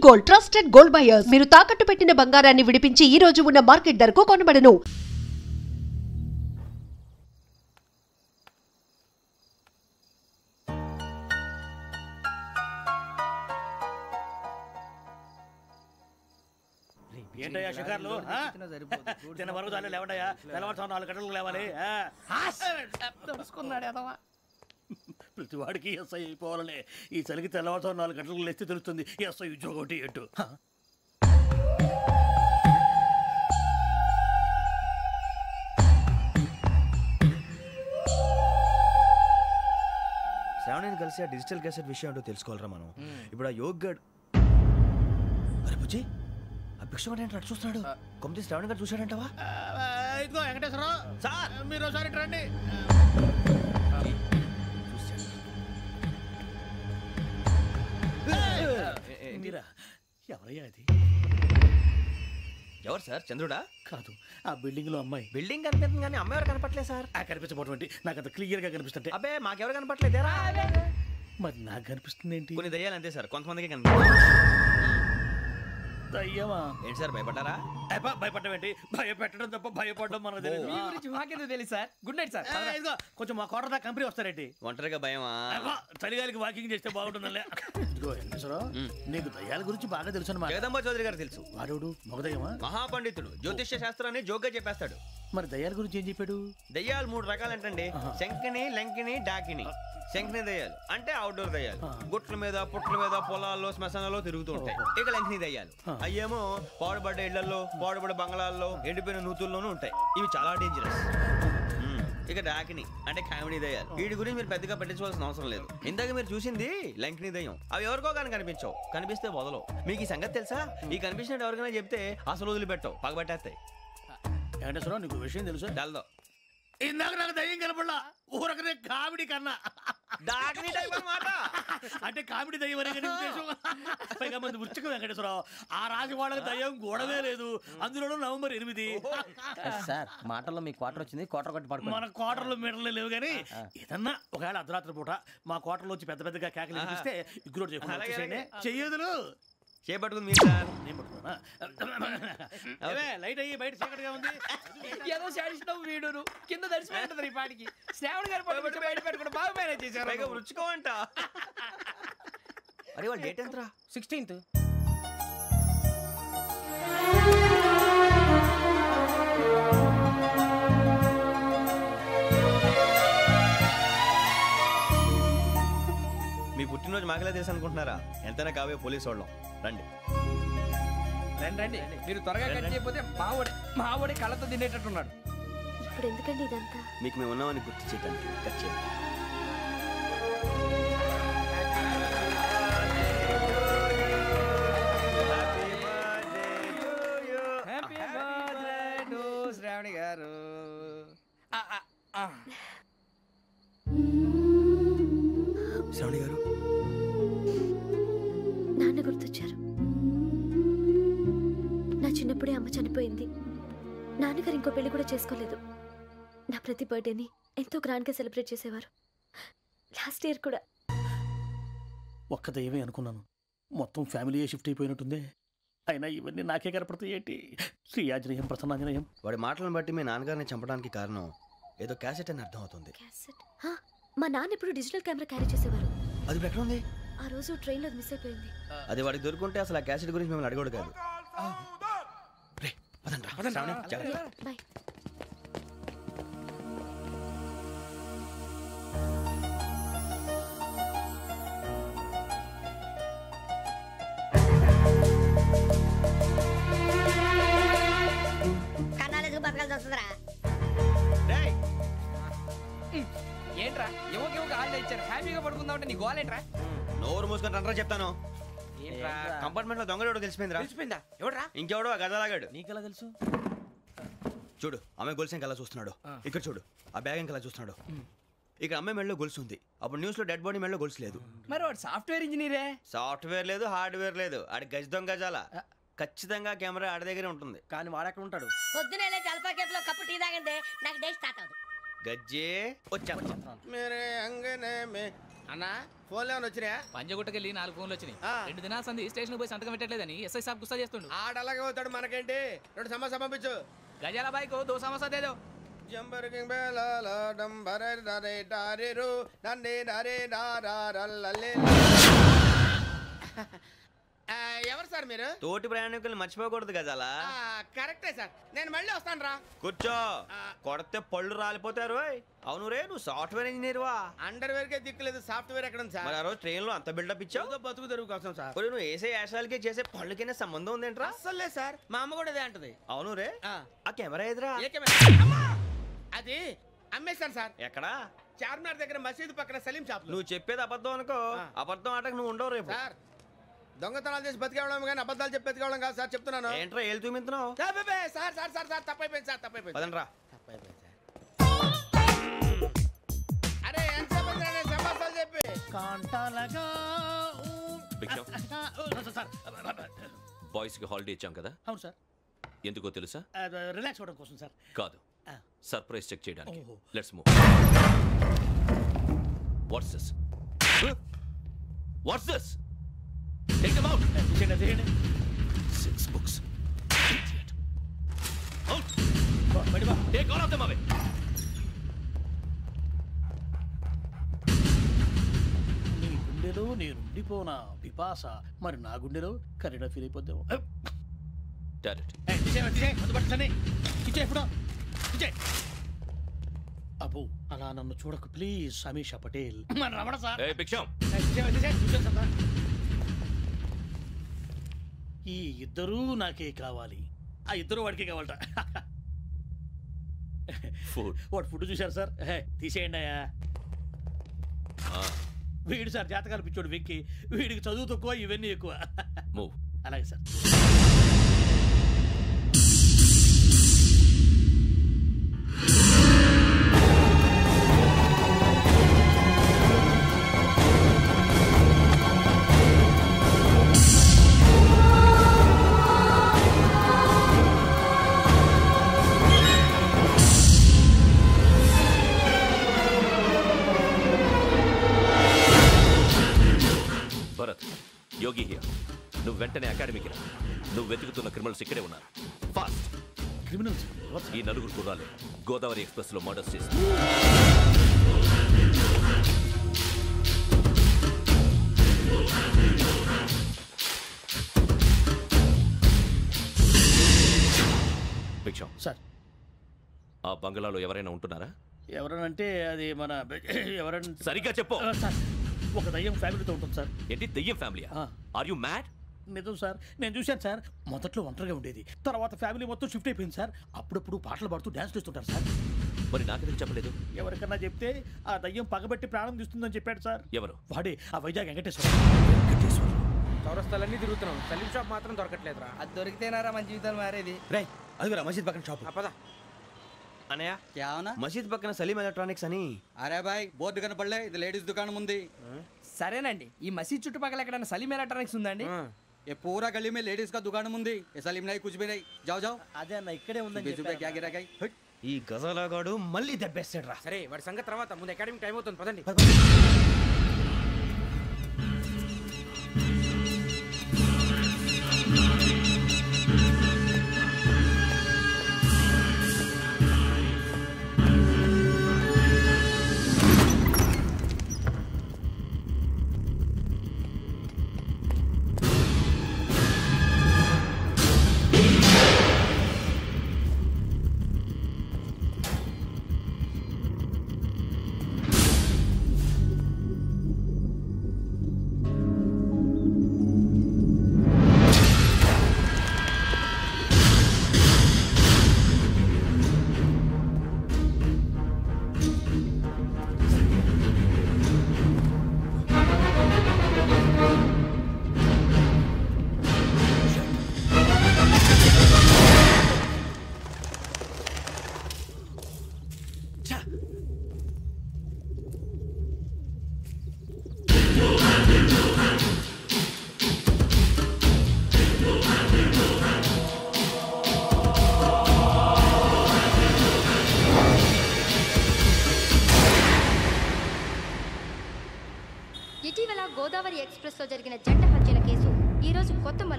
Gold, trusted gold buyers. మీరు తాకట్టు పెట్టిన బంగారాన్ని విడిపించి ఈ రోజు ఉన్న మార్కెట్ ధరకు కొనబడను. ఏంటయ్యా షికార్లు? తిన్న వరకు చాలు లేవండయ్యా. తెల్లవారుతో 4 గంటలకు లేవాలి. ప్రతి వాడికి ఎస్ఐ అయిపోవాలనే ఈ చలికి తెల్లవారుతో 4 గంటలకు లేస్తే తెలుస్తుంది ఎస్ఐ ఉద్యోగం ఒకటి ఎటు. శ్రావణిని కలిసి ఆ డిజిటల్ క్యాసెట్ విషయం ఏంటో తెలుసుకోవాలరా మనం. ఇప్పుడు ఆ యోగ్ గడ్ అరే బుజ్జి ఆ భిక్షం ఏంటో అటు చూస్తున్నాడు. కొమ్మతి శ్రావణి గారు చూశాడంటవా? ఇదిగో వెంకటేశ్వరరావు సార్, మీరు ఒకసారి రండి. మీరా? ఎవరయ్యా అది? ఎవరు సార్? చంద్రుడా? కాదు, ఆ బిల్డింగ్ లో అమ్మాయి. బిల్డింగ్ కనిపిస్తుంది కానీ అమ్మాయి ఎవరు కనపట్లేదు సార్. కనిపించబోటువంటి నాకు అంత క్లియర్ గా కనిపిస్తుంటే. అబ్బే మాకెవరు కనపట్లేదేరా? మరి నాకు కనిపిస్తుంది ఏంటి? కొన్ని దయ్యాలు అంతే సార్, కొంతమందికి కనిపిస్తుంది. దయ్యమా? ఏంటి సార్ భయపడ్డారా? భయపడడం ఏంటి? భయపెట్టడం తప్ప భయపడడం మనకు తెలియదు. మీ గురించి మాకెందుకు తెలుసు సార్? Good night sir. ఇదిగో కొంచెం మా కోట దాకా కంపెనీ వస్తారేంటి? ఒంటరిగా భయమా? చలిగాలికి వాకింగ్ చేస్తే బాగుంటుందిలే. ఇదిగో వెంకటేశ్వరరావు, నీకు దయ్యాల గురించి బాగా తెలుసు అన్నమాట. జగదంబ చౌదరి గారు తెలుసు. వాడు మగదయ్యమా? మహాపండితుడు, జ్యోతిష్య శాస్త్రాన్ని జోగ్గా చెప్పేస్తాడు. మరి దయ్యాల గురించి ఏం చెప్పాడు? దయ్యాలు 3 రకాలంటండి. శంకిని, లంకిని, డాకిని. శంకిని దయ్యాలు అంటే అవుట్డోర్ దయ్యాలు, గుట్ల మీద పుట్ల మీద పొలాల్లో శ్మశానాల్లో తిరుగుతూ ఉంటాయి. ఇక లంకిని దయ్యాలు అయ్యేమో పాడుబడ్డ ఇళ్లలో, పాడుబడ్డ బంగ్లాల్లో, ఎండిపోయిన నూతుల్లోనూ ఉంటాయి. ఇవి చాలా డేంజరస్. ఇక డాకిని అంటే కామెడీ దయ్యాలు. వీటి గురించి మీరు పెద్దగా పట్టించుకోవాల్సిన అవసరం లేదు. ఇందాక మీరు చూసింది లంకిని దయ్యం. అవి ఎవరికో కానీ కనిపించవు, కనిపిస్తే వదలవు. మీకు ఈ సంగతి తెలుసా? ఈ కనిపించినట్టు ఎవరికైనా చెప్తే అసలు వదిలిపెట్టవు, పగబట్టేస్తాయి. వెంకటేశ్వరరావు, నీకు విషయం తెలుసు? డల్దో ఇందాక నాకు దయ్యం కనపడలా, ఊరకనే కామెడీ కన్నా. డాకిని టైప్ అన్నమాట. అంటే కామెడీ దయ్యం అనే ఉద్దేశం. పైగా మంది ఉచ్చకం వెంకటేశ్వరరావు. ఆ రాజు వాళ్ళకి దయ్యం గోడవే లేదు, అందులోనూ నవంబర్ 8. సార్ మాటల్లో మీ క్వార్టర్ వచ్చింది, క్వార్టర్ కొట్టి పడుకో. మన క్వార్టర్లో మీటర్లు లేవు కానీ ఏదన్నా ఒకవేళ అర్ధరాత్రి పూట మా క్వార్టర్లో వచ్చి పెద్ద పెద్దగా కేకలు వినిపిస్తే ఇగ్గురు చెయ్యదులు చేపట్టుకుంది మీరు సార్. నేను పట్టుకున్నా. లైట్ అయ్యి బయట చీకటిగా ఉంది. ఏదో శాడిస్తున్నావు వీడును కింద దర్శనం ఈ పాటికి. శ్రావణ్ గారు పట్టుకుంటే బయట పెట్టుకుంటే బాగా మేనేజ్ చేశారు. పైగా రుచుకోమంట. అరే వాళ్ళ డేట్ ఎంతరా? 16th. మీ పుట్టినరోజు మాకలే తెలుసు అనుకుంటున్నారా? ఎంతైనా కావే పోలీసు వాళ్ళం. రండి రండి, మీరు త్వరగా కట్ చేయకపోతే మావడి కళ్ళతో తినేటట్టున్నాడు. ఇప్పుడు ఎందుకండి ఇదంతా? మీకు మేము ఉన్నామని గుర్తు చేయడానికి కట్ చేయండి. శ్రావణి గారు శ్రావణి గారు నాన్న గుర్తొచ్చారు. నా చిన్నప్పుడే అమ్మ చనిపోయింది. నాన్నగారు ఇంకో పెళ్లి కూడా చేసుకోలేదు. నా ప్రతి బర్త్డేని ఎంతో గ్రాండ్గా సెలబ్రేట్ చేసేవారు. లాస్ట్ ఇయర్ కూడా. ఒక్క దయ్యమే అనుకున్నాను, మొత్తం ఫ్యామిలీయే షిఫ్ట్ అయిపోయినట్టుందే. అయినా ఇవన్నీ నాకే కనపడతాయి ఏంటి? శ్రీ ఆంజనేయం ప్రసన్నాంజనేయం. వాడి మాటలను బట్టి మీ నాన్నగారిని చంపడానికి కారణం ఏదో క్యాసెట్ అని అర్థం అవుతుంది. క్యాసెట్? మా నాన్న ఇప్పుడు డిజిటల్ కెమెరా క్యారీ చేసేవారు. అది ఎక్కడ ఉంది? ఆ రోజు ట్రైన్లో మిస్ అయిపోయింది. అది వాడికి దొరుకుంటే అసలు ఆ క్యాసెట్ గురించి మిమ్మల్ని అడగడు కాదు. బాయ్. ఏంట్రా యువక హాలిడే ఇచ్చారు, హ్యాపీగా పడుకుందాం అంటే నీ గోలేంట్రా? నోరు మూసుకొని రండ్రా చెప్తాను. కంపార్ట్మెంట్ లో దొంగడు తెలిసిపోయిందిరా. తెలిసిపోయిందా? ఎవడ్రా? ఇంకెవడో ఆ గదలాగాడు. నీకెలా తెలుసు? చూడు అమ్మాయి గొలుసు ఇంకలా చూస్తున్నాడు. ఇక్కడ చూడు ఆ బ్యాగ్ ఇంకలా చూస్తున్నాడు. ఇక్కడ అమ్మాయి మెడలో గొలుసు ఉంది. అప్పుడు న్యూస్ లో డెడ్ బాడీ మెడలో గొలుసు లేదు. మరి వాడు సాఫ్ట్వేర్ ఇంజనీరే. సాఫ్ట్వేర్ లేదు, హార్డ్వేర్ లేదు. ఆడి గజ దొంగ గజాల. ఖచ్చితంగా కెమెరా ఆడి దగ్గరే ఉంటుంది. కానీ వాడెక్కడ ఉంటాడు? పొద్దునే జలపా కేఫ్లో కప్పు టీ తాగిందే నాకు డే స్టార్ట్ అవుతుంది. గజ్జే వచ్చా మేరే అంగనే మే అన్నా ఫోన్లో ఏమైనా వచ్చినాయా? పంజగుట్టకెళ్ళి 4 ఫోన్లు వచ్చినాయి. ఆ. 2 దినాల సంది స్టేషన్ పోయి సంతకం పెట్టలేదని ఎస్ఐ సాబ్ గుస్తా చేస్తుండు. ఆడలాగే అవుతాడు మనకేంటి? 2 సమస్య పంపించు. గజాల బైక్ 2 సమోసా దేదో. జంబరకింగ్ బేలాల డంబరే డరే డారిరు నందే డరే డారల్లలే. ఎవరు సార్ మీరు? తోటి ప్రయాణికులు మర్చిపోకూడదు గజాల. కరెక్టే సార్, నేను మళ్ళీ వస్తాను రా. కూర్చో, కొడితే పళ్ళు రాలిపోతారు. అవును రే, నువ్వు సాఫ్ట్వేర్ ఇంజనీర్ వా? అండర్వేర్ కే దిక్కులేదు, సాఫ్ట్వేర్ ఎక్కడ ఉంది సార్? మరి ఆ రోజు ట్రైన్ లో అంత బిల్డప్ ఇచ్చావు. బతుకు తెరుగు కోసం సార్. ఒరేయ్, నువ్వు వేసే యాశాలకి చేసే పళ్ళకైనా సంబంధం ఉందేంట్రా? అస్సలు లేదు సార్, మా అమ్మ కూడా అదే అంటది. అవును రే, ఆ కెమెరా ఎదురా ఏ కెమెరా? అమ్మా! అది అమ్మేశాను సార్. ఎక్కడా? చార్మినార్ దగ్గర మసీదు పక్కన సలీం షాప్. నువ్వు చెప్పేది అబద్ధం అనుకో. అబద్ధం ఆటకు నువ్వు ఉండవు రేపు. సార్, దొంగతనాలు చేసి బతికేవడం కానీ అబద్ధాలు చెప్పి బతికేవడం కాదు సార్, చెప్తున్నాను. ఏంట్రా ఏళ్ళు చూపించినావు? సార్ సార్ సార్ సార్ తప్పైపోయింది సార్, తప్పైపోయింది. పదండ్రా. తప్పైపోయింది సార్. అరే ఎంతసేపు అయిందిరా నేను సమాసాలు చెప్పి? కాంటాలగా సార్. బాయ్స్ కి హాలిడే ఇచ్చాం కదా, అవును సార్. ఎందుకో తెలుసా? రిలాక్స్ అవ్వడం కోసం సార్. కాదు, సర్ప్రైజ్ చెక్ చేయడానికి. ఓహో. Let's move. What's this? What's this? Take them out. తీయండి. 6 books. Idiot. Out. బయట బా. Take all of them away. నీ గుండెలో నేను ఉండిపోనా పిపాస, మరి నా గుండెలో కరీడా ఫీల్ అయిపోద్దాము. అబ్బో, అలా నన్ను చూడకు please Sameesha Patel. Ramana sir. Hey, Big Sham. ఈ ఇద్దరూ నాకే కావాలి, ఆ ఇద్దరు వాడికే కావాలట. Food. వాడు ఫుడ్ చూశారు సార్. తీసేయండి అయ్యా. వీడు సార్ జాతకాలు పిచ్చోడు వెక్కి, వీడికి చదువు తక్కువ, ఇవన్నీ ఎక్కువ. Move. అలాగే సార్. Yogi here. నువ్వు వెంటనే అకాడమీకి రా. నువ్వు వెతుకుతున్న క్రిమినల్స్ ఇక్కడే ఉన్నారు. ఫాస్ట్. క్రిమినల్స్? ఈ నలుగురు కుర్రాలే గోదావరి ఎక్స్ప్రెస్ లో మర్డర్స్ చేసి. భిక్షం సార్, ఆ బంగ్లాలో ఎవరైనా ఉంటున్నారా? ఎవరనంటే అది మన ఎవరంటే సరిగ్గా చెప్పు. సార్, ఒక దయ్యం ఫ్యామిలీతో ఉంటుంది సార్. ఏంటి దయ్యం ఫ్యామిలీ? Are you mad? నిజం సార్, నేను చూశాను సార్. మొదట్లో ఒంటరిగా ఉండేది, తర్వాత ఫ్యామిలీ మొత్తం షిఫ్ట్ అయిపోయింది సార్. అప్పుడప్పుడు పాటలు పాడుతూ డ్యాన్స్ చేస్తుంటారు సార్. మరి నాకెందుకు చెప్పలేదు? ఎవరికన్నా చెప్తే ఆ దయ్యం పగబెట్టి ప్రాణం తీస్తుందని చెప్పాడు సార్. ఎవరు? వాడే, ఆ వైజాగ్ వెంకటేశ్వర. చౌరస్తాలన్నీ తిరుగుతున్నాం, సలీం షాప్ మాత్రం దొరకట్లేదురా. అది దొరికితేనారా మన జీవితాలు మారేది. రేయ్, అదిగురా మసీద్ పక్కన షాప్. పద. అనయ్య, क्या होना? మసీద్ పక్కన సలీం ఎలక్ట్రానిక్స్ అని. अरे भाई बोर्ड కనపడలే, ఇది లేడీస్ దుకాణం ఉంది. సరేనండి, ఈ మసీద్ చుట్టుపక్కల ఎక్కడైనా సలీం ఎలక్ట్రానిక్స్ ఉందండి? ये पूरा गली में लेडीज का दुकान मुंदी, ये सलीम नहीं कुछ भी नहीं. जाओ जाओ. అదే అన్న, ఇక్కడే ఉందని 20 रुपए क्या गिरा गई? ఈ గజాలగాడు మళ్ళీ దెబ్బేస్తాడు రా. సరే, వాడి సంగతి తర్వాత, ముందు అకాడమిక్ టైం అవుతుంది, పదండి.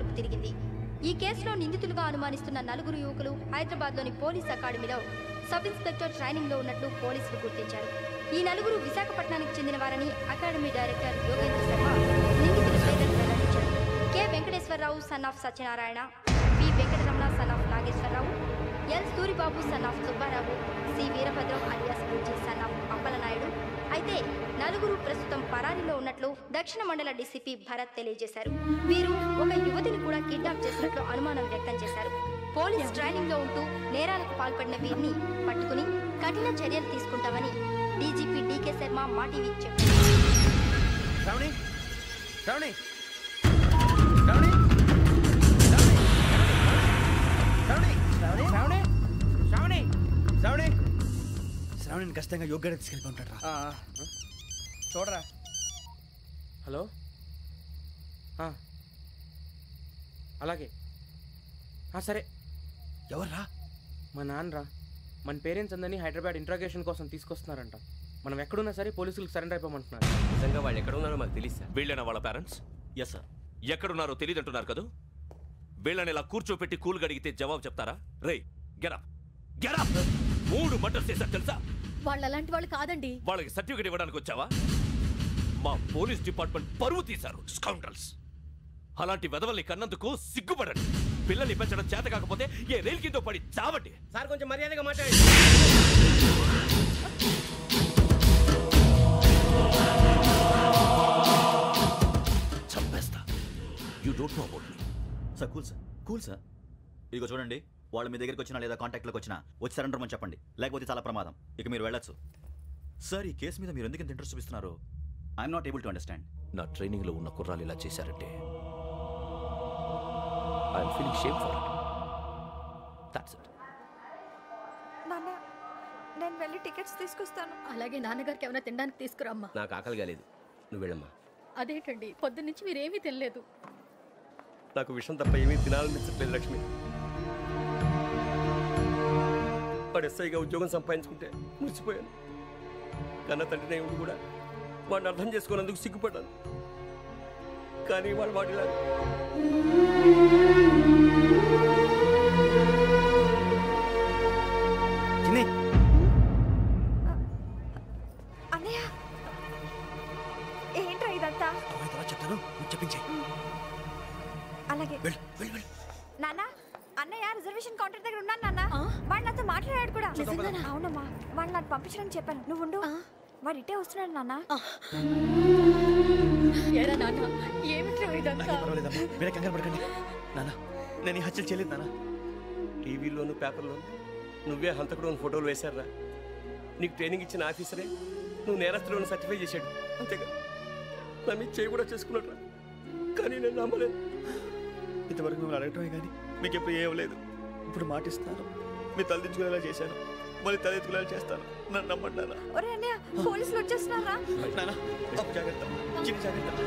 మలుపు తిరిగింది. ఈ కేసులో నిందితులుగా అనుమానిస్తున్న 4 యువకులు హైదరాబాద్లోని పోలీస్ అకాడమీలో సబ్ ఇన్స్పెక్టర్ ట్రైనింగ్లో ఉన్నట్లు పోలీసులు గుర్తించారు. ఈ 4 విశాఖపట్నానికి చెందిన వారని అకాడమీ డైరెక్టర్ యోగేంద్ర శర్మ నిందితుల పేర్లను వెల్లడించారు. K Venkateswararao son of Satyanarayana, P Venkataramana son of Nageswararao, L Suribabu son of Subbarao, C Veerabhadram alias Bujji son of Appalanaidu. అయితే 4 ప్రస్తుతం పరారీలో ఉన్నట్లు దక్షిణ మండల డీసీపీ భరత్ తెలియజేశారు. వీరు ఒక యువతిని కూడా కిడ్నాప్ చేసినట్లు అనుమానం వ్యక్తం చేశారు. పోలీస్ ట్రైనింగ్ లో ఉంటూ నేరాలకు పాల్పడిన వీరిని పట్టుకుని కఠిన చర్యలు తీసుకుంటామని డీజీపీ డీకే శర్మ మా టీవీకి చెప్పారు. శ్రావణి శ్రావణి శ్రావణి శ్రావణి శ్రావణి శ్రావణిని ఖచ్చితంగా యోగ్యత తీసుకెళ్ళి ఉంటాడు. చూడరా. హలో, అలాగే సరే. ఎవర్రా? మా నాన్నరా. మన పేరెంట్స్ అందరినీ హైదరాబాద్ ఇంట్రాగేషన్ కోసం తీసుకొస్తున్నారంట. మనం ఎక్కడున్నా సరే పోలీసులకు సరెండర్ అయిపోమంటున్నారు. నిజంగా వాళ్ళు ఎక్కడ ఉన్నారో మాకు తెలియదు సార్. వీళ్ళైనా వాళ్ళ పేరెంట్స్? Yes sir. ఎక్కడున్నారో తెలియదు అంటున్నారు కదా. వీళ్ళని ఇలా కూర్చోపెట్టి కూల్ గడిగితే జవాబు చెప్తారా? రే గెటప్ గెటప్. 3 మర్డర్స్ చేశారు తెలుసా? వాళ్ళు అలాంటి వాళ్ళు కాదండి. వాళ్ళకి సర్టిఫికేట్ ఇవ్వడానికి వచ్చావా? మా పోలీస్ డిపార్ట్మెంట్ పరువు తీశారు స్కౌండ్రల్స్. అలాంటి వెధవల్ని కన్నందుకు సిగ్గుపడండి. పిల్లల్ని పెంచడం చేత కాకపోతే ఏ రైలు కింద పడి చావండి. సార్ కొంచెం మర్యాదగా మాట్లాడండి. చంపేస్తా. You don't know about me. Sir cool sir. ఇదిగో చూడండి, వాళ్ళు మీ దగ్గరికి వచ్చినా లేదా కాంటాక్ట్లోకి వచ్చినా వచ్చి సరెండర్ అని చెప్పండి, లేకపోతే చాలా ప్రమాదం. ఇక మీరు వెళ్ళొచ్చు. సార్, ఈ కేసు మీద మీరు ఎందుకు ఇంత ఇంట్రెస్ట్ చూపిస్తున్నారు? I'm not able to understand. నా ట్రైనింగ్లో ఉన్న కుర్రాలు ఇలా చేశారంటే I'm feeling shame for it. That's it. నాన్న, నేను వెళ్ళి టికెట్స్ తీసుకొస్తాను. అలాగే నాన్నగారికి ఏమైనా తినడానికి తీసుకురమ్మా. నాకు ఆకలి కాలేదు, నువ్వు వెళ్ళమ్మా. అదేంటండి, పొద్దున్నుంచి మీరేమీ తినలేదు. నాకు విషయం తప్ప ఏమీ తినాలనిపించట్లేదు లక్ష్మి. వాడు ఎస్ఐగా ఉద్యోగం సంపాదించుకుంటే మురిసిపోయాను. కన్న తండ్రినే ఉండి కూడా వాడిని అర్థం చేసుకున్నందుకు సిగ్గుపడ్డాను. కానీ వాడిలా అన్నయ్య, ఏంట్రా ఇదంతా? చెప్తాను, చెప్పించే. అలాగే నాన్న. అన్నయ్య రిజర్వేషన్ కౌంటర్ దగ్గర ఉన్నాను నాన్న. వాడు నాతో మాట్లాడాడు కూడా. అవునమ్మా, వాడు నాకు పంపించడం చెప్పాను. నువ్వు ఉండు, వాడు ఇట్టే వస్తున్నాడు నాన్న. మీరే కంగారు పడకండి నాన్న. నేను ఈ హత్యలు చేయలేదు నాన్న. టీవీలోను పేపర్లోను నువ్వే హంతకుడు ఫోటోలు వేశారా? నీకు ట్రైనింగ్ ఇచ్చిన ఆఫీసరే నువ్వు నేరస్తులను సర్టిఫై చేశాడు. అంతేగా, నా మీద చేయి కూడా చేసుకున్నట్రా. కానీ నేను నమ్మలేదు. ఇంతవరకు మిమ్మల్ని అడగటమే కానీ మీకు ఎప్పుడు ఏమలేదు. ఇప్పుడు మాటిస్తాను, మీరు తలదించుకునేలా చేశాను, మళ్ళీ తలెత్తుకునేలా చేస్తాను. నన్ను నమ్మండి నాన్న. ఒరే అన్నయ్య, పోలీసులు వచ్చేస్తున్నారా? నాన్న జాగ్రత్త, చిన్న జాగ్రత్త.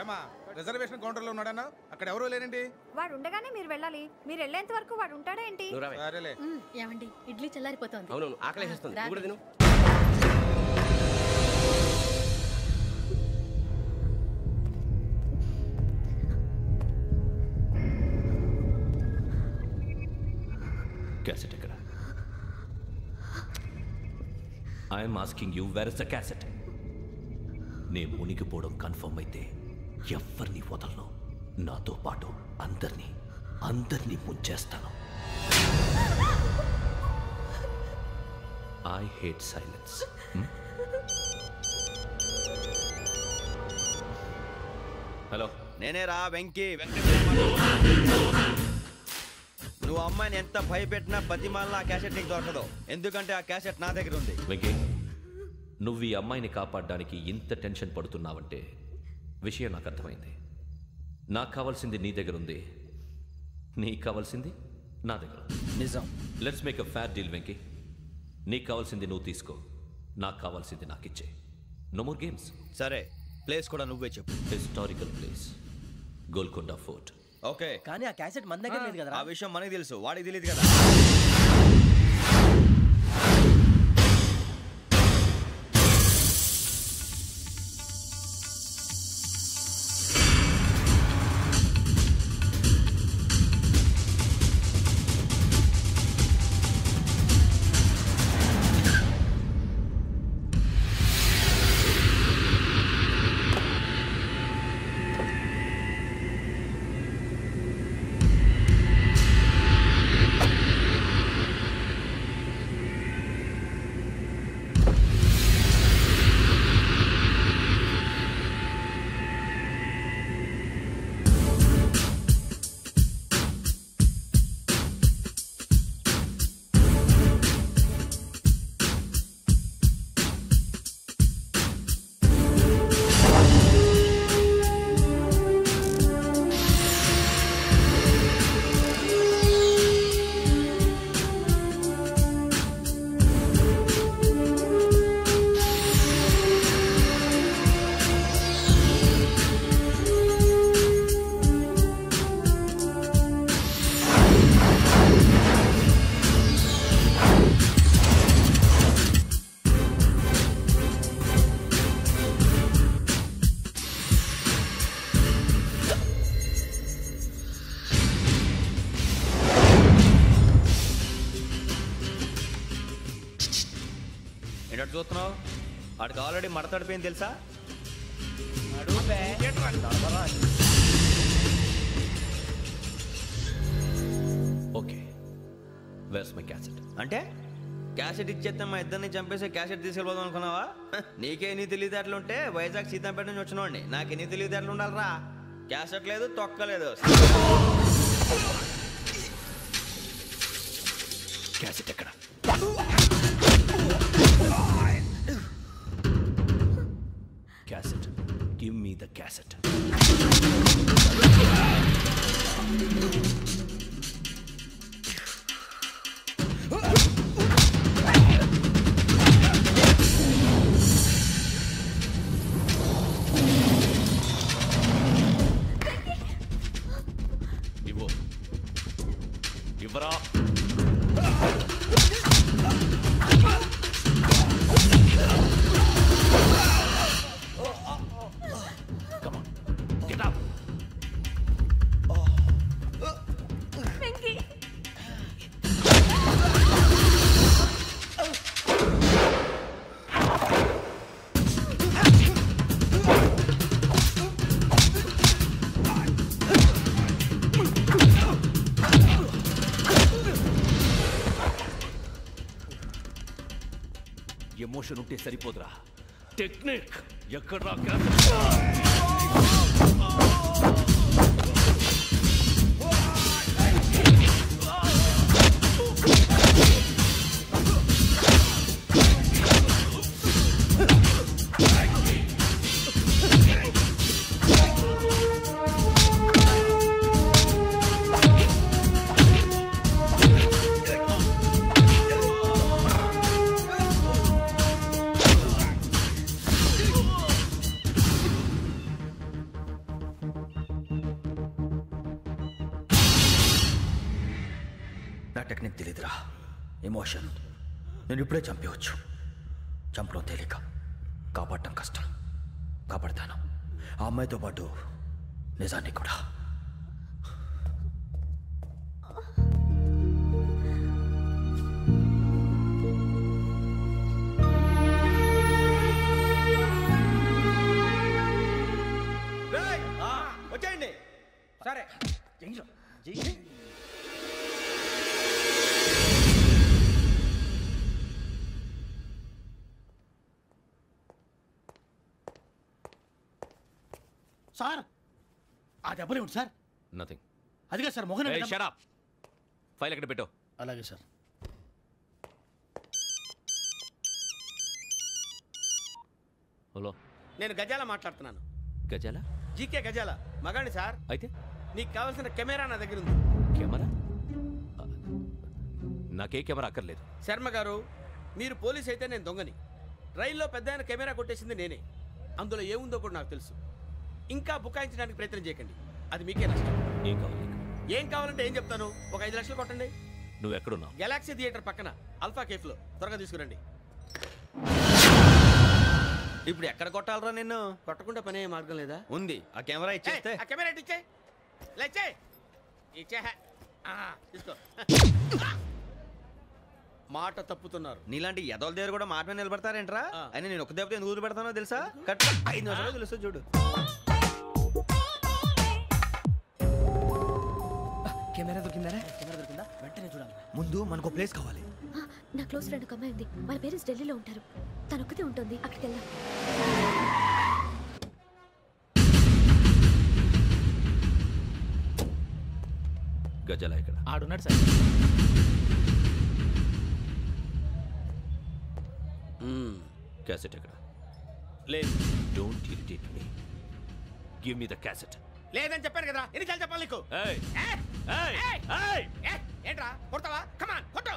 ఏమా రిజర్వేషన్ కౌంటర్లో ఉన్నాడన్నా? అక్కడ ఎవరూ లేనండి. వాడు ఉండగానే మీరు వెళ్ళాలి. మీరు వెళ్ళేంత వరకు వాడు ఉంటాడా ఏంటి? ఏమండి, ఇడ్లీ చల్లారిపోతుంది. అవును, ఆకలేస్తుంది. కూడా తిను. క్యాసెట్ ఎక్కడ? I'm asking you, where is the cassette? నే మునిగిపోవడం కన్ఫర్మ్ అయితే ఎవ్వరిని వదలను. నాతో పాటు అందరినీ ముంచేస్తాను. I hate silence. హలో, నేనే రా వెంకీ. నువ్వు అమ్మాయిని ఎంత భయపెట్టినా బతిమాలినా ఆ క్యాసెట్ నీకు దొరకదు. ఎందుకంటే ఆ క్యాసెట్ నా దగ్గర ఉంది. వెంకీ, నువ్వు ఈ అమ్మాయిని కాపాడడానికి ఇంత టెన్షన్ పడుతున్నావంటే విషయం నాకు అర్థమైంది. నాకు కావాల్సింది నీ దగ్గర ఉంది, నీకు కావాల్సింది నా దగ్గర. నిజం. Let's make a fair deal Venky. నీకు కావాల్సింది నువ్వు తీసుకో, నాకు కావాల్సింది నాకు ఇచ్చే. No more games. సరే, ప్లేస్ కూడా నువ్వే చెప్పు. Historical place, Golconda fort. Okay, కానీ ఆ క్యాసెట్ మన దగ్గర లేదు కదా. ఆ విషయం మనకి తెలుసు, వాడికి తెలియదు కదా. ఏంటంటే చూస్తున్నావు? వాడికి ఆల్రెడీ మడతడిపోయింది తెలుసా? Okay, where's my cassette? అంటే క్యాసెట్ ఇచ్చేస్తే మా ఇద్దరిని చంపేసి క్యాసెట్ తీసుకెళ్ళిపోదాం అనుకున్నావా? నీకే ఎన్ని తెలివితేటలు ఉంటే వైజాగ్ సీతంపేట నుంచి వచ్చినోండి. నాకు ఎన్ని తెలివితేటలు ఉండాలరా? క్యాసెట్ లేదు, తొక్కలేదు. క్యాసెట్ ఎక్కడ? Cassette, give me the cassette. ఇవ్వరా. Come on, get up. Emotion ఉంటే సరిపోదురా, టెక్నిక్ ఎక్కడ్రా? నా టెక్నిక్ తెలీదురా, ఎమోషన్. నేను ఇప్పుడే చంపేవచ్చు. చంపడం తేలిక, కాపాడటం కష్టం. కాపాడతాను ఆ అమ్మాయితో పాటు నిజాన్ని కూడా. వచ్చేయండి. సరే సార్, ఆ దెబ్బలు ఏమిటి సార్? నథింగ్. అదిగా sir Mohan. Shut up. File ఎక్కడ పెట్టు? అలాగే సార్. హలో, నేను గజాల మాట్లాడుతున్నాను. గజాల? జీకే గజాల మగాండి సార్. అయితే నీకు కావాల్సిన కెమెరా నా దగ్గర ఉంది. కెమెరా? నాకే కెమెరా అక్కర్లేదు. శర్మ గారు, మీరు పోలీస్ అయితే నేను దొంగని. రైల్లో పెద్ద ఆయన కెమెరా కొట్టేసింది నేనే. అందులో ఏముందో కూడా నాకు తెలుసు. ఇంకా బుకాయించడానికి ప్రయత్నం చేయకండి, అది మీకే నష్టం. ఏం కావాలి? ఏం కావాలంటే ఏం చెప్తాను. ఒక 5 లక్షలు కొట్టండి. నువ్వు ఎక్కడున్నావు? గెలాక్సీ థియేటర్ పక్కన అల్ఫా కేఫ్లో. త్వరగా తీసుకురండి. ఇప్పుడు ఎక్కడ కొట్టాలరా నిన్ను? కొట్టకుండా పనే మార్గం లేదా? ఉంది. ఆ కెమెరా ఇచ్చేస్తే. ఆ కెమెరా ఇచ్చే లేచే ఇచ్చే తీసుకో. మాట తప్పుతున్నారు. నీలాంటి ఎదల దగ్గర కూడా మాట మీద నిలబడతారేంట్రా? అయినా నేను ఒక దెబ్బతో ఎందుకు పెడతానో తెలుసా? కరెక్ట్ 5 నిమిషాలు తెలుసు చూడు. కెమెరా దొరికిందా? వెంటనే చూడాలి. ముందు మనకు ప్లేస్ కావాలి. నా క్లోజ్ ఫ్రెండ్ ఒక అమ్మాయి ఉంది. వాళ్ళ పేరెంట్స్ ఢిల్లీలో ఉంటారు. తను ఒక్కతే ఉంటుంది. అక్కడికి వెళ్దాం. గజాల ఇక్కడ ఆడున్నాడు సార్. క్యాసెట్ ఎక్కడ? లేదు. Don't irritate me. Give me the cassette. లేదని చెప్పాను కదా, ఎన్నిసార్లు చెప్పాలి నీకు? ఏంట్రా కొడతావా? కమాన్ కొట్టు.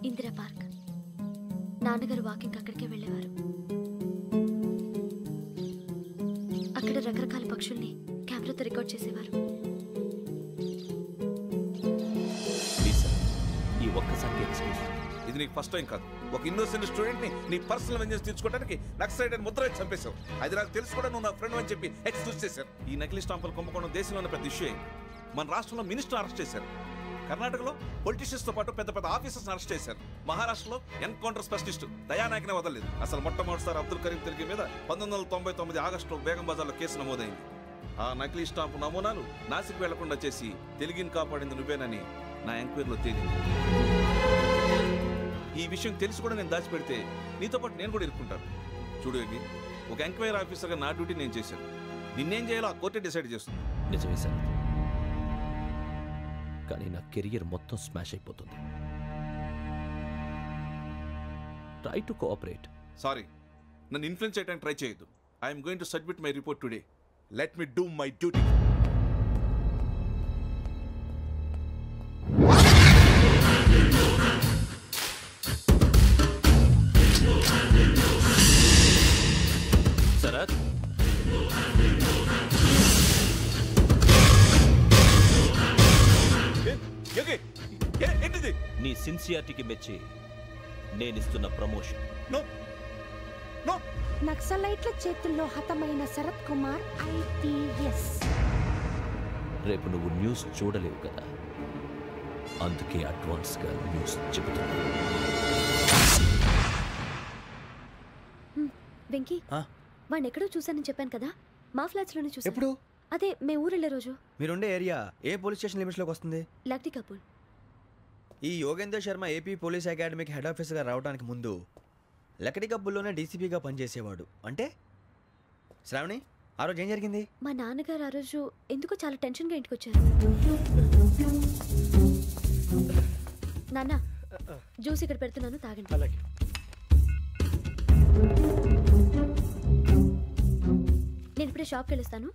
ఇందిరా పార్క్. నాన్నగారు వాకింగ్ అక్కడికే వెళ్ళేవారు. మనుషుల్ని కెమెరాతో రికార్డ్ చేసేవారు. ఈ ఒక్కసారి ఎక్స్క్యూజ్. ఇది నీకు ఫస్ట్ టైం కాదు. ఒక ఇన్నోసెంట్ స్టూడెంట్ ని నీ పర్సనల్ వెంజెన్స్ తీర్చుకోవడానికి నక్సలైట్ అని ముద్ర వేసి చంపేశావు. అది నాకు తెలుసు కూడా నువ్వు నా ఫ్రెండ్ అని చెప్పి ఎక్స్క్యూజ్ చేశారు. ఈ నకిలీ స్టాంపులు కుంభకోణం దేశంలో పెద్ద ఇష్యూ అయింది. మన రాష్ట్రంలో మినిస్టర్ అరెస్ట్ చేశారు. కర్ణాటకలో పొలిటీషియన్స్ తో పాటు పెద్ద పెద్ద ఆఫీసర్స్ అరెస్ట్ చేశారు. మహారాష్ట్రలో ఎన్కౌంటర్ స్పెషలిస్ట్ దయానాయకనే వదలలేదు. అసలు మొట్టమొదటిసారి అబ్దుల్ కరీం తిరిగి మీద 1999 ఆగస్టులో బేగం బజార్లో కేసు నమోదైంది. ఆ నకిలీ స్టాంపు నమూనాలు నాసిక్ వెళ్లకుండా చేసి తెలుగుని కాపాడింది నువ్వేనని నా ఎంక్వైరీలో తేలింది. ఈ విషయం తెలిసి కూడా నేను దాచిపెడితే నీతో పాటు నేను కూడా ఇరుక్కుంటాను. చూడు యోగి, ఒక ఎంక్వైరీ ఆఫీసర్గా నా డ్యూటీ నేను చేశాను. నిన్నేం చేయాలో ఆ కోర్టే డిసైడ్ చేస్తుంది. నిజమే సార్, కానీ నా కెరియర్ మొత్తం స్మాష్ అయిపోతుంది. Try to cooperate. సారీ, నన్ను ఇన్ఫ్లుయెన్స్ చేయడానికి ట్రై చేయొద్దు. I'm going to submit my report today. Let me do my duty. Sharath, ఏంటిది? నీ సిన్సియారిటీకి మెచ్చి నేనిస్తున్న ప్రమోషన్. నక్సలైట్ల చేతుల్లో హతమైన శరత్ కుమార్ IPS. రేపు నువ్వు న్యూస్ చూడలేవు కదా, అందుకే అడ్వాన్స్ గా న్యూస్ చెబుతున్నా. వెంకీ, వాడిని ఎక్కడో చూశానని చెప్పాను కదా, మా ఫ్లాట్స్ లోనే చూసాను. ఎప్పుడు? అదే మే ఊరు వెళ్ళే రోజు. మీరుండే ఏరియా ఏ పోలీస్ స్టేషన్ లిమిట్స్ లోకి వస్తుంది? లక్టీ కపూర్. ఈ యోగేందర్ శర్మ ఏపీ పోలీస్ అకాడమీకి హెడ్ ఆఫీసర్గా రావడానికి ముందు లకడి కబ్బుల్లోనే డీసీపీగా పనిచేసేవాడు. అంటే శ్రావణి, ఆ రోజు ఏం జరిగింది? మా నాన్నగారు ఆ రోజు ఎందుకో చాలా టెన్షన్గా ఇంటికి వచ్చారు. నాన్న, జ్యూస్ ఇక్కడ పెడుతున్నాను, తాగండి. నేను ఇప్పుడే షాప్కి వెళ్ళొస్తాను.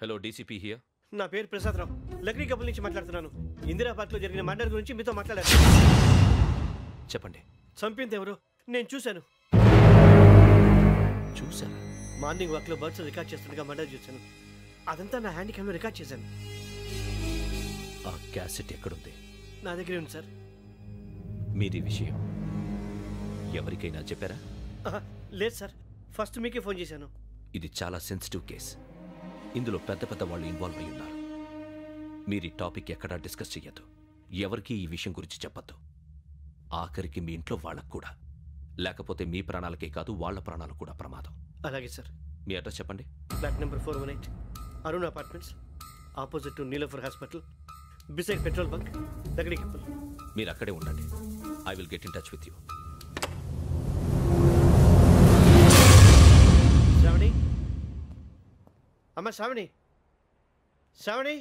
Hello, DCP here. నా పేరు ప్రసాదరావు, లక్డీ కపుల్ నుంచి మాట్లాడుతున్నాను. ఇందిరా పార్క్ లో జరిగిన మర్డర్ గురించి మీతో మాట్లాడాను. చెప్పండి. చంపింది ఎవరు? నేను చూశాను. చూశాను? మార్నింగ్ వాక్ లో బర్డ్స్ రికార్డ్ చేస్తుండగా మర్డర్ చూశాను. అదంతా నా హ్యాండ్ క్యామ్ లో రికార్డ్ చేశాను. ఆ క్యాసెట్ ఎక్కడుంది? నా దగ్గరే ఉంది సార్. మీరు ఈ విషయం ఎవరికైనా చెప్పారా? లేదు సార్, ఫస్ట్ మీకే ఫోన్ చేశాను. ఇది చాలా సెన్సిటివ్ కేస్. ఇందులో పెద్ద పెద్ద వాళ్ళు ఇన్వాల్వ్ అయి ఉన్నారు. మీరు ఈ టాపిక్ ఎక్కడా డిస్కస్ చెయ్యొద్దు. ఎవరికి ఈ విషయం గురించి చెప్పొద్దు. ఆఖరికి మీ ఇంట్లో వాళ్ళకు కూడా. లేకపోతే మీ ప్రాణాలకే కాదు, వాళ్ళ ప్రాణాలు కూడా ప్రమాదం. అలాగే సార్. మీ అడ్రస్ చెప్పండి. Flat number 418, Arun apartments, opposite to Niloufer hospital, beside petrol bunk, Lakdikapul. మీరు అక్కడే ఉండండి. I will get in touch with you. Shravani, అమ్మ శ్రావణి, శ్రావణి.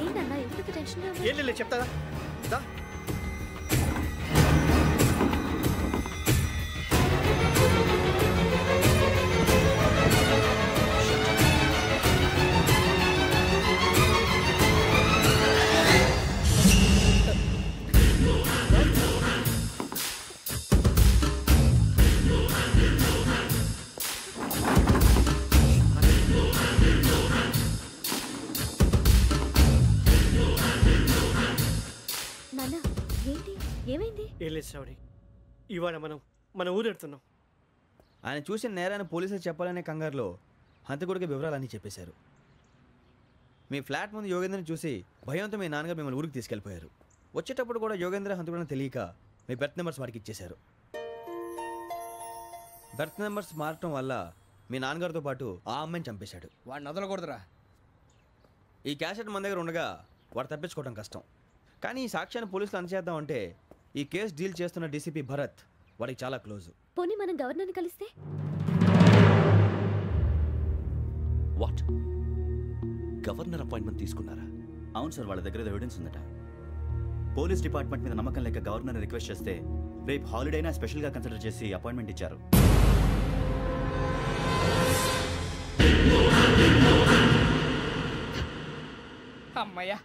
ఏంటన్నా ఎందుకు టెన్షన్? ఏం లేదు, చెప్తారా? ఏం లేదు శ్రావణి, ఇవాళ మనం మన ఊరెడుతున్నాం. ఆయన చూసిన నేరాన్ని పోలీసులు చెప్పాలనే కంగారులో హంతకుడికి వివరాలన్నీ చెప్పేశారు. మీ ఫ్లాట్ ముందు యోగేంద్రని చూసి భయంతో మీ నాన్నగారు మిమ్మల్ని ఊరికి తీసుకెళ్ళిపోయారు. వచ్చేటప్పుడు కూడా యోగేంద్ర హంతకుడని తెలియక మీ బెర్త్ నెంబర్స్ వాడికి ఇచ్చేశారు. బెర్త్ నెంబర్స్ మారటం వల్ల మీ నాన్నగారితో పాటు ఆ అమ్మాయిని చంపేశాడు. వాడిని వదలకూడదురా. ఈ క్యాసెట్ మన దగ్గర ఉండగా వాడు తప్పించుకోవడం కష్టం. కానీ ఈ సాక్ష్యాన్ని పోలీసులు అందజేద్దామంటే ఈ కేసు డీల్ చేస్తున్న డీసీపీ భరత్ వాడికి చాలా క్లోజ్. పోనీ మనం గవర్నర్ని కలిస్తే? వాట్? గవర్నర్ అపాయింట్మెంట్ తీసుకున్నారా? అవును సార్, వాళ్ళ దగ్గర ఎవిడెన్స్ ఉందట. పోలీస్ డిపార్ట్మెంట్ మీద నమ్మకం లేక గవర్నర్ రిక్వెస్ట్ చేస్తే రేపు హాలిడేనా స్పెషల్గా కన్సిడర్ చేసి అపాయింట్మెంట్ ఇచ్చారు. అమ్మయ్యా,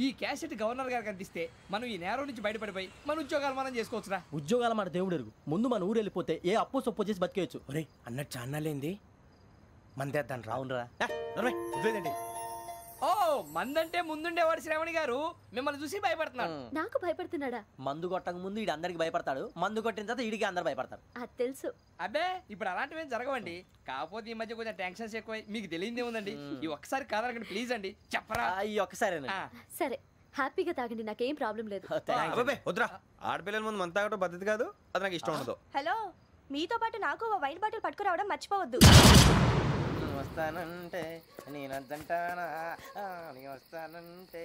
ఈ క్యాసెట్ గవర్నర్ గారికి అందిస్తే మనం ఈ నేరం నుంచి బయటపడిపోయి మన ఉద్యోగాలు మనం చేసుకోవచ్చురా. ఉద్యోగాల మాట దేవుడు ఎరుగు. ముందు మన ఊరు వెళ్ళిపోతే ఏ అప్పు సొప్పు చేసి బతికేయచ్చు. ఒరే అన్నట్టు చాన్నాలేంది మందేద్దాను రావునరా. ఓ మందంటే ముందుండేవాడు శ్రావణి గారు మిమ్మల్ని చూసి భయపడుతున్నాడు. నాకు భయపడుతున్నాడా? మందు కొట్టక ముందు ఈడు అందరికి భయపడతాడు, మందు కొట్టిన తర్వాత ఈడికి అందరు భయపడతారు. అది తెలుసు. అబ్బే ఇప్పుడు అలాంటివి ఏం జరగవండి. కాకపోతే ఈ మధ్య కొంచెం టెన్షన్స్ ఎక్కువై మీకు తెలియదే ఉందండి. ఈ ఒక్కసారి కాదనకండి ప్లీజ్ అండి, చెప్పరా? ఈ ఒక్కసారి సరే హ్యాపీగా తాగండి, నాకేం ప్రాబ్లం లేదు. వద్దురా, ఆడపిల్లల ముందు మంత తాగడం పద్ధతి కాదు, అది నాకు ఇష్టం ఉండదు. హలో, మీతో పాటు నాకు ఓ వైట్ బాటిల్ పట్టుకురావడం మర్చిపోవద్దు. వస్తానంటే నేనంటానా, వస్తానంటే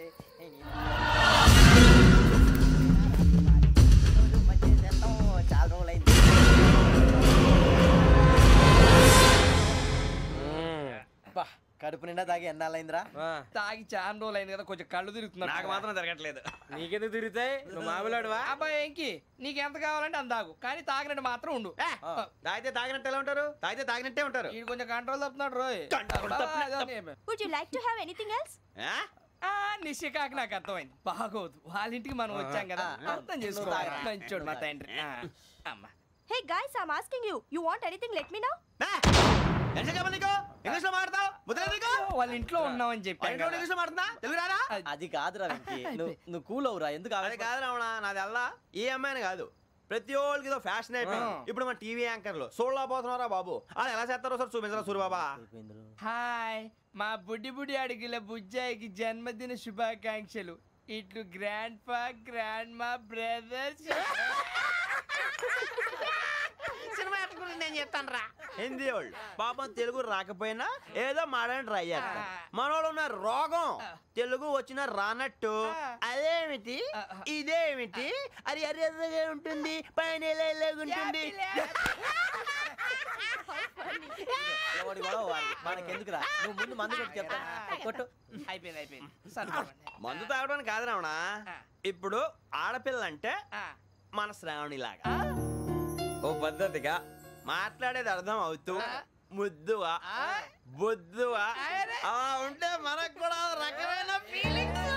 చాలా రోజులైంది. కడుపు నిండా తాగి ఎన్నాళ్ళైందిరా? తాగి చాలా రోజులు అయింది కదా, కొంచెం కళ్ళు తిరుగుతున్నాడు. నాకు మాత్రం జరగట్లేదు. నీకెందుకు తిరుగుతాయి? నువ్వు మామిలాడువా? అబ్బాయి ఏంకి నీకు ఎంత కావాలంటే అంత తాగు, కానీ తాగినట్టు మాత్రం ఉండు. తాగితే తాగినట్టు ఎలా ఉంటారు? తాగితే తాగినట్టే ఉంటారు. ఇది కొంచెం కంట్రోల్ తప్పుతున్నాడు రోయ్. Would you like to have anything else? నిశ్చికాకి నాకు అర్థమైంది. బాగోదు, వాళ్ళ ఇంటికి మనం వచ్చాం కదా, అర్థం చేసుకోవాలి. మంచోడు మా తండ్రి. అమ్మా hey guys, I am asking you, you want anything let me know. English లో మాట్లాడతావు? వాళ్ళ ఇంట్లో ఉన్నామని చెప్పి ఇంగ్లీష్ లో మాట్లాడుతున్నా, తెలుగు రాదా? అది కాదురా వెంకీ, నువ్వు కూల్ అవురా. ఎందుకు? అది కాదు రావణా, నాది అల్లా ఈ అమ్మాయిని కాదు, ప్రతి ఒళ్ళకి ఏదో ఫ్యాషన్ అయిపోయింది. ఇప్పుడు మన టీవీ యాంకర్లు సోళ్ళ పోతున్నారా బాబు, వాళ్ళు ఎలా చేస్తారో సార్ చూపించరా సూరిబాబా. హాయ్, మా బుడ్డి బుడి అడిగిల బుజ్జాయికి జన్మదిన శుభాకాంక్షలు. ఇట్లు గ్రాండ్ ఫా గ్రాండ్ మా బ్రదర్స్. సినిమా నేను చెప్తాను రా. హిందీ వాళ్ళు పాపం తెలుగు రాకపోయినా ఏదో మాడని ట్రై చేస్తారు. మనోళ్ళు ఉన్న రోగం తెలుగు వచ్చిన రానట్టు అదేమిటి ఇదేమిటి అది అరిగా ఉంటుంది, పైన ఉంటుంది. మనకెందుకురా, నువ్వు ముందు మందు కొట్టి చెప్తా. కొట్టు. అయిపోయింది. మందు తాగడానికి కాదు రావణా, ఇప్పుడు ఆడపిల్ల అంటే మన శ్రావణిలాగా ఓ పద్ధతిగా మాట్లాడేది అర్థం అవుతూ ముద్దువా బొద్దువా అలా ఉంటే మనకు కూడా రకమైన ఫీలింగ్స్.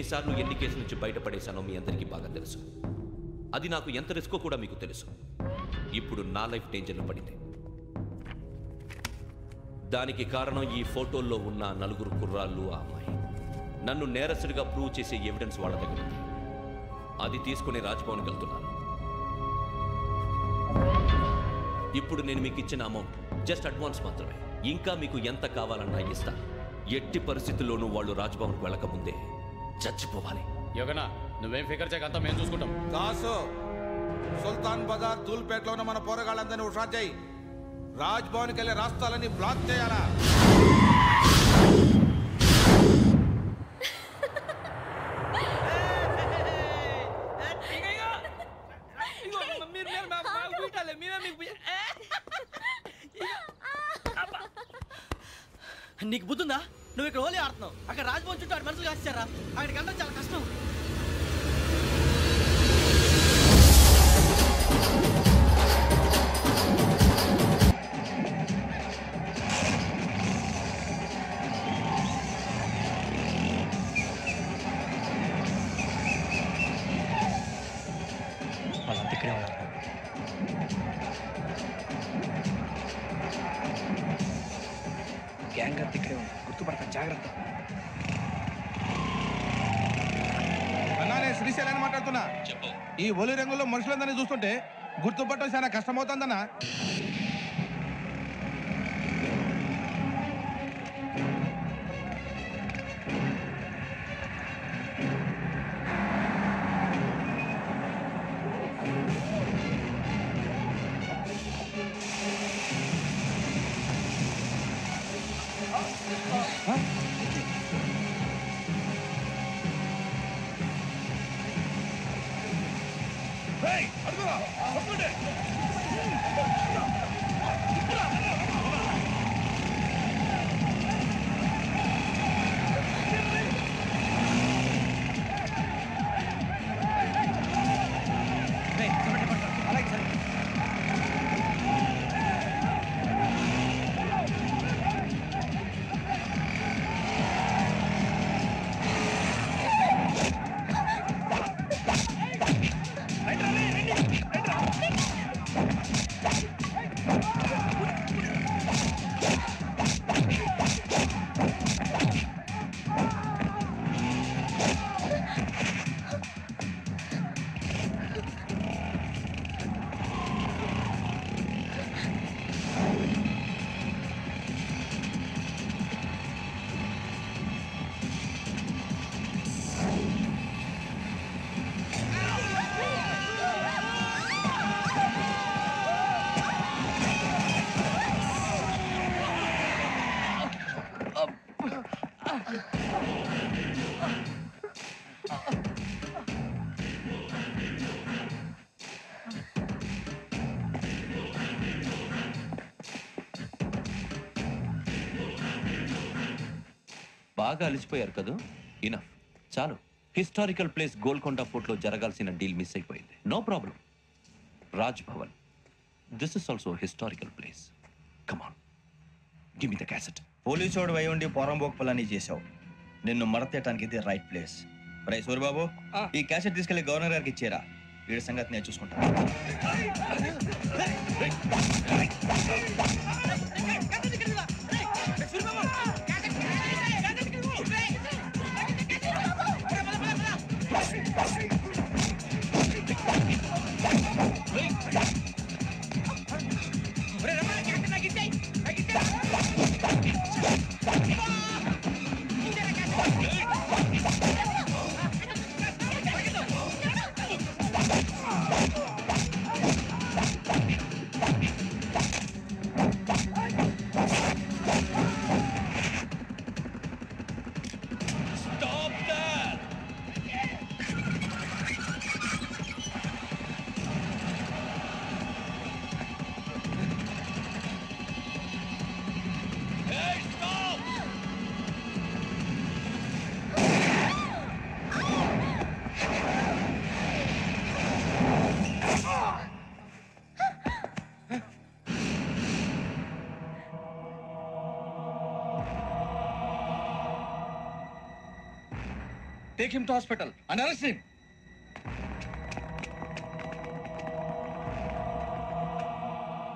ఎన్నిసార్లు ఎన్ని కేసుల నుంచి బయటపడేశానో మీ అందరికీ బాగా తెలుసు. అది నాకు ఎంత రిస్కో కూడా మీకు తెలుసు. ఇప్పుడు నా లైఫ్ డేంజర్లో పడింది. దానికి కారణం ఈ ఫోటోల్లో ఉన్న 4 కుర్రాళ్ళు, ఆ అమ్మాయి. నన్ను నేరస్తుడిగా ప్రూవ్ చేసే ఎవిడెన్స్ వాళ్ళ దగ్గర ఉంది. అది తీసుకుని రాజ్భవన్కి వెళ్తున్నాను. ఇప్పుడు నేను మీకు ఇచ్చిన అమౌంట్ జస్ట్ అడ్వాన్స్ మాత్రమే. ఇంకా మీకు ఎంత కావాలన్నా ఇస్తాను. ఎట్టి పరిస్థితుల్లోనూ వాళ్ళు రాజ్భవన్కి వెళ్ళకముందే చచ్చిపోవాలి. యోగనా, నువ్వేం ఫికర్ చేయకంతా మేము చూసుకుంటాం. దాసు, సుల్తాన్ బజార్ ధూల్పేటలో ఉన్న మన పోరగాళ్ళందరినీ హుషారు చేయి. రాజ్భవన్కి వెళ్ళే రాష్ట్రాలన్నీ బ్లాక్ చేయాలా? నీకు బుద్ధుందా? నువ్వు ఇక్కడ హోలీ ఆడుతున్నావు, అక్కడ రాజ్భవన్ చుట్టూ ఆడి మనుషులు కాస్తారా? అక్కడికి వెళ్ళడం చాలా కష్టం. వాళ్ళంతా ఇక్కడే ఉన్నారు. గ్యాంగ్ అంతా ఇక్కడే ఉంది, గుర్తుపడతాను, జాగ్రత్త. అన్నానే శ్రీశైలాన్ని మాట్లాడుతున్నా. ఈ ఒలి రంగులో మనుషులందరినీ చూస్తుంటే గుర్తుపట్టడం చాలా కష్టమవుతుందన్నా. బాగా అలిసిపోయారు కదా? ఇనఫ్, చాలు. హిస్టారికల్ ప్లేస్ గోల్కొండ ఫోర్ట్లో జరగాల్సిన డీల్ మిస్ అయిపోయింది. No problem. Raj Bhavan, this is also historical place. Come on, give me the cassette. పోలీసోడు వై ఉండి పోరంబోక్ పలాని చేసావు. నిన్ను మడతేయటానికి ఇది రైట్ ప్లేస్. రై సూరిబాబు, ఈ క్యాసెట్ తీసుకెళ్లి గవర్నర్ గారికి ఇచ్చేరా. వీడి సంగతి నేను చూసుకుంటాను. Take him to hospital and arrest him.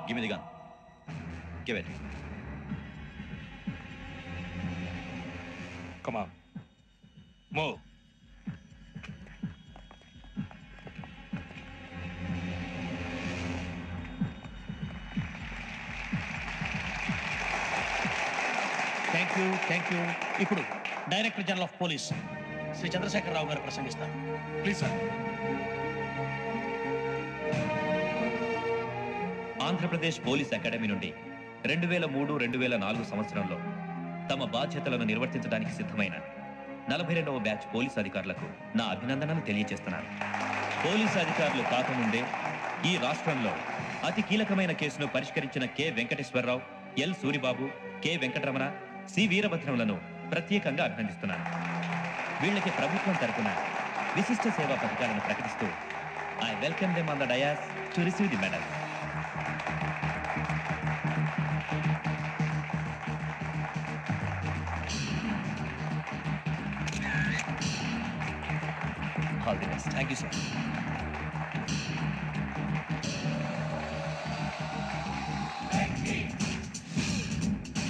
Give me the gun. Give it. Come on. Move. Thank you. ఇప్పుడు director general of police Shri Chandrasekhararao garu ప్రసంగిస్తారు. Please sir. Andhra Pradesh police academy నుండి 2003-2004 సంవత్సరంలో తమ బాధ్యతలను నిర్వర్తించడానికి సిద్ధమైన 42వ బ్యాచ్ పోలీస్ అధికారులకు నా అభినందనలు తెలియజేస్తున్నాను. పోలీసు అధికారులు కాకముందే ఈ రాష్ట్రంలో అతి కీలకమైన కేసును పరిష్కరించిన K Venkateswararao, L Suribabu, K Venkataramana, C వీరభద్రంలను ప్రత్యేకంగా అభినందిస్తున్నాను. వీళ్ళకి ప్రభుత్వం తరపున విశిష్ట సేవా పథకాలను ప్రకటిస్తూ I welcome them on the dais to receive the medal. All the best. Thank you sir.